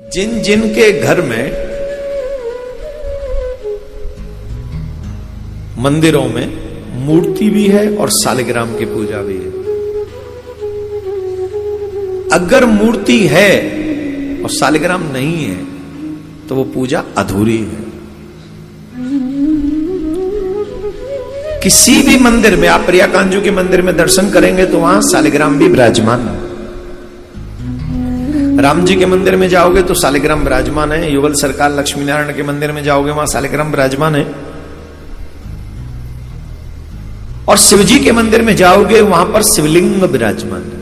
जिन जिन के घर में मंदिरों में मूर्ति भी है और सालिग्राम की पूजा भी है, अगर मूर्ति है और सालिग्राम नहीं है तो वो पूजा अधूरी है। किसी भी मंदिर में आप प्रियाकांजू के मंदिर में दर्शन करेंगे तो वहां सालिग्राम भी विराजमान है। राम जी के मंदिर में जाओगे तो सालिग्राम विराजमान है। युगल सरकार लक्ष्मी नारायण के मंदिर में जाओगे वहां सालिग्राम विराजमान है। और शिव जी के मंदिर में जाओगे वहां पर शिवलिंग विराजमान है।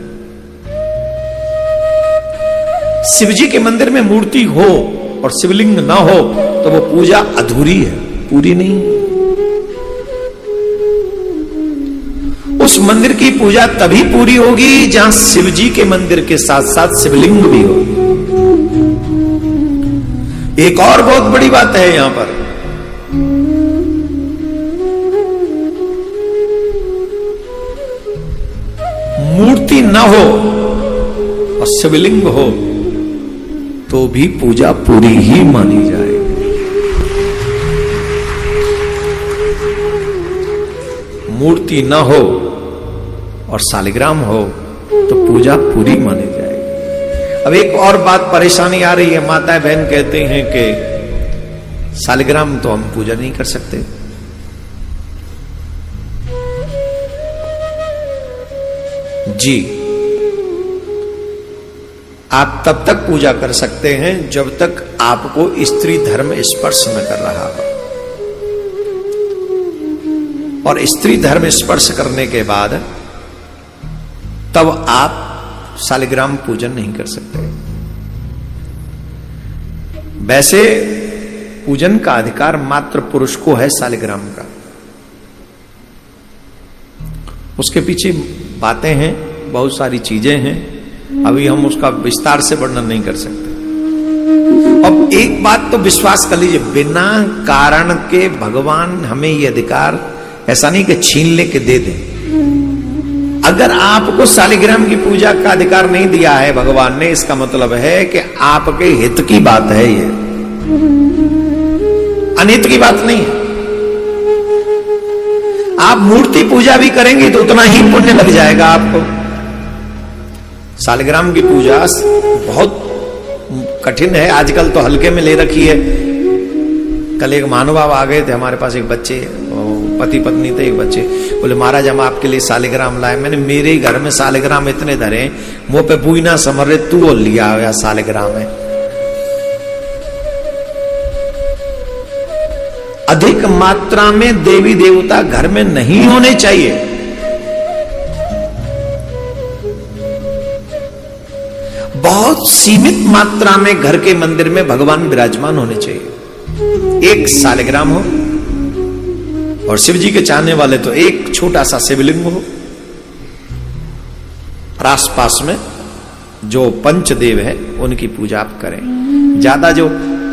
शिव जी के मंदिर में मूर्ति हो और शिवलिंग ना हो तो वो पूजा अधूरी है, पूरी नहीं। उस मंदिर की पूजा तभी पूरी होगी जहां शिव जी के मंदिर के साथ साथ शिवलिंग भी हो। एक और बहुत बड़ी बात है यहां पर, मूर्ति न हो और शिवलिंग हो तो भी पूजा पूरी ही मानी जाएगी। मूर्ति न हो और सालिग्राम हो तो पूजा पूरी मानी जाएगी। अब एक और बात परेशानी आ रही है, माता बहन कहते हैं कि सालिग्राम तो हम पूजा नहीं कर सकते। जी, आप तब तक पूजा कर सकते हैं जब तक आपको स्त्री धर्म स्पर्श न कर रहा हो, और स्त्री धर्म स्पर्श करने के बाद तब आप सालिग्राम पूजन नहीं कर सकते। वैसे पूजन का अधिकार मात्र पुरुष को है सालिग्राम का। उसके पीछे बातें हैं, बहुत सारी चीजें हैं, अभी हम उसका विस्तार से वर्णन नहीं कर सकते। अब एक बात तो विश्वास कर लीजिए, बिना कारण के भगवान हमें ये अधिकार ऐसा नहीं कि छीन ले के दे दे। अगर आपको सालिग्राम की पूजा का अधिकार नहीं दिया है भगवान ने, इसका मतलब है कि आपके हित की बात है, ये अनित की बात नहीं है। आप मूर्ति पूजा भी करेंगे तो उतना ही पुण्य लग जाएगा आपको। सालिग्राम की पूजा बहुत कठिन है, आजकल तो हल्के में ले रखी है। कल एक महानुभाव आ गए थे हमारे पास, एक बच्चे, पति पत्नी थे, एक बच्चे बोले महाराज हम आपके लिए सालिग्राम लाए। मैंने मेरे घर में सालिग्राम इतने धरे, मुंह पे बुई ना समर रहे, तू लिया हुआ सालिग्राम है। अधिक मात्रा में देवी देवता घर में नहीं होने चाहिए। बहुत सीमित मात्रा में घर के मंदिर में भगवान विराजमान होने चाहिए। एक सालिग्राम हो, और शिव जी के चाहने वाले तो एक छोटा सा शिवलिंग हो, और आसपास में जो पंचदेव है उनकी पूजा आप करें। ज्यादा जो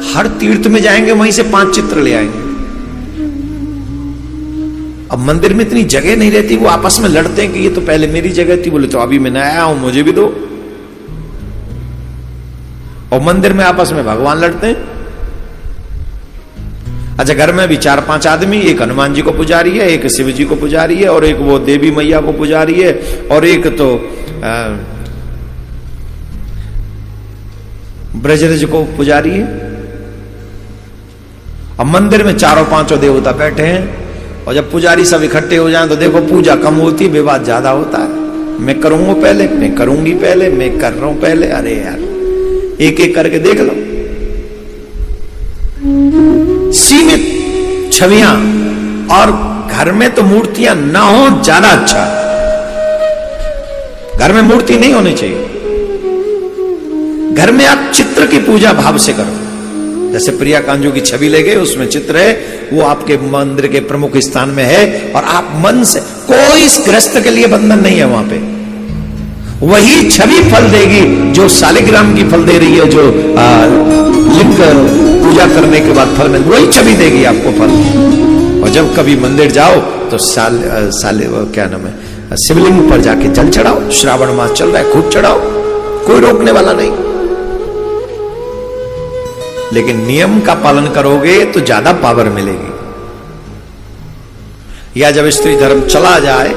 हर तीर्थ में जाएंगे वहीं से 5 चित्र ले आएंगे। अब मंदिर में इतनी जगह नहीं रहती, वो आपस में लड़ते हैं कि ये तो पहले मेरी जगह थी, बोले तो अभी मैं आया हूं मुझे भी दो। और मंदिर में आपस में भगवान लड़ते हैं। अच्छा, घर में भी 4-5 आदमी, एक हनुमान जी को पुजारी है, एक शिव जी को पुजारी है, और एक वो देवी मैया को पुजारी है, और एक तो ब्रजरज को पुजारी है। अब मंदिर में 4-5 देवता बैठे हैं, और जब पुजारी सब इकट्ठे हो जाएं तो देखो पूजा कम होती, विवाद ज्यादा होता है। मैं करूंगा पहले, मैं करूंगी पहले, मैं कर रहा हूं पहले। अरे यार, एक एक करके देख लो। सीमित छवियां, और घर में तो मूर्तियां ना हो ज्यादा अच्छा। घर में मूर्ति नहीं होनी चाहिए। घर में आप चित्र की पूजा भाव से करो। जैसे प्रियाकांजू की छवि ले गए, उसमें चित्र है, वो आपके मंदिर के प्रमुख स्थान में है, और आप मन से, कोई गृहस्थ के लिए बंधन नहीं है वहां पे। वही छवि फल देगी जो सालिग्राम की फल दे रही है, जो लिंग पूजा करने के बाद फल में वही छवि देगी आपको फल। और जब कभी मंदिर जाओ तो क्या नाम है, शिवलिंग पर जाके जल चढ़ाओ। श्रावण मास चल रहा है, खूब चढ़ाओ, कोई रोकने वाला नहीं। लेकिन नियम का पालन करोगे तो ज्यादा पावर मिलेगी। या जब स्त्री धर्म चला जाए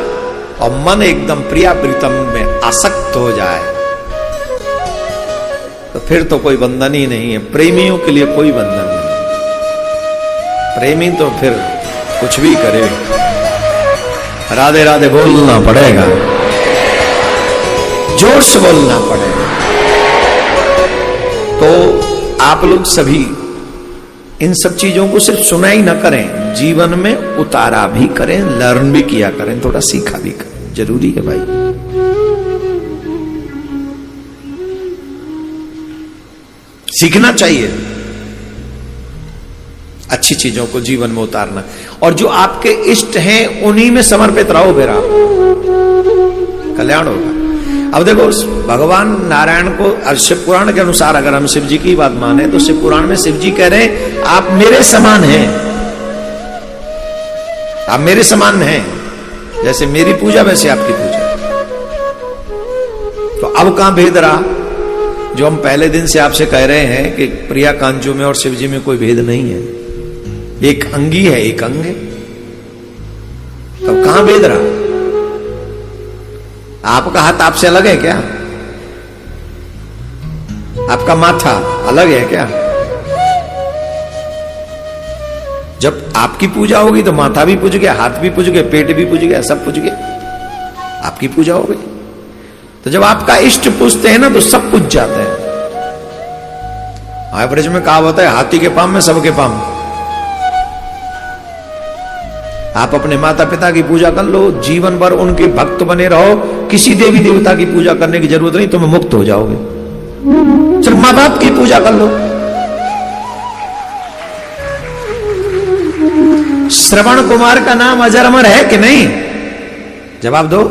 और मन एकदम प्रिया प्रीतम में आसक्त हो जाए तो फिर तो कोई बंधन ही नहीं है। प्रेमियों के लिए कोई बंधन नहीं। प्रेमी तो फिर कुछ भी करे, राधे राधे बोलना पड़ेगा, जोर से बोलना पड़ेगा। तो आप लोग सभी इन सब चीजों को सिर्फ सुना ही ना करें, जीवन में उतारा भी करें, लर्न भी किया करें, थोड़ा सीखा भी करें, जरूरी है भाई। सीखना चाहिए अच्छी चीजों को जीवन में उतारना, और जो आपके इष्ट हैं उन्हीं में समर्पित रहो, फिर आप कल्याण होगा। अब देखो भगवान नारायण को शिव पुराण के अनुसार अगर हम शिव जी की बात माने तो शिव पुराण में शिव जी कह रहे हैं आप मेरे समान हैं, आप मेरे समान हैं, जैसे मेरी पूजा वैसे आपकी पूजा। तो अब कहां भेद रहा? जो हम पहले दिन से आपसे कह रहे हैं कि प्रिया कांजू में और शिव जी में कोई भेद नहीं है, एक अंगी है एक अंग है, तब कहां भेद रहा? आपका हाथ आपसे अलग है क्या? आपका माथा अलग है क्या? जब आपकी पूजा होगी तो माथा भी पूज गया, हाथ भी पूज गया, पेट भी पूज गया, सब पूज गया, आपकी पूजा हो गई। तो जब आपका इष्ट पूजते हैं ना तो सब पूज जाते हैं। एवरेज में कहावत है हाथी के पांव में सबके पांव। आप अपने माता पिता की पूजा कर लो, जीवन भर उनके भक्त बने रहो, किसी देवी देवता की पूजा करने की जरूरत नहीं, तुम्हें मुक्त हो जाओगे। सिर्फ मां बाप की पूजा कर लो। श्रवण कुमार का नाम अजर अमर है कि नहीं? जवाब दो।